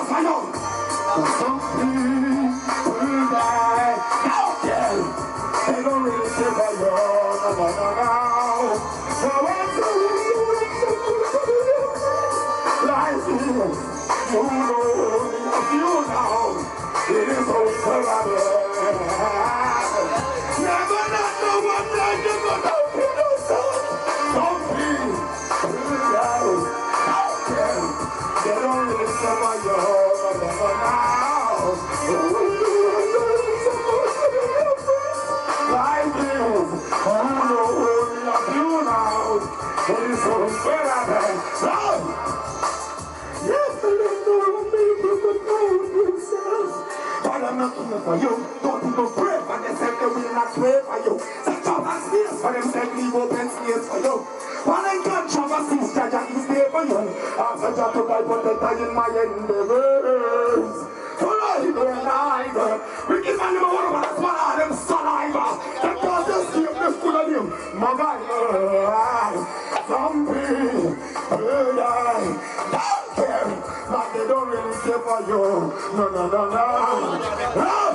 for you. Some people die out there. They don't really care for you. No. So what's the life is? You know, it is so terrible. Never not no one like you, but don't be no son. Don't be out there. They don't really care for you. Life is, you know, it is so terrible. I'm not coming for you. Don't people pray for themselves, they will not pray for you. Set up and space for themselves, leave open space for you. One in controversies, judge and he's there for you. After just to buy protector in my endeavors. So life and life. Wicked man never want to swallow them saliva. That can't just keep this good of him. My God, some people, don't care. But they don't really care for you. No.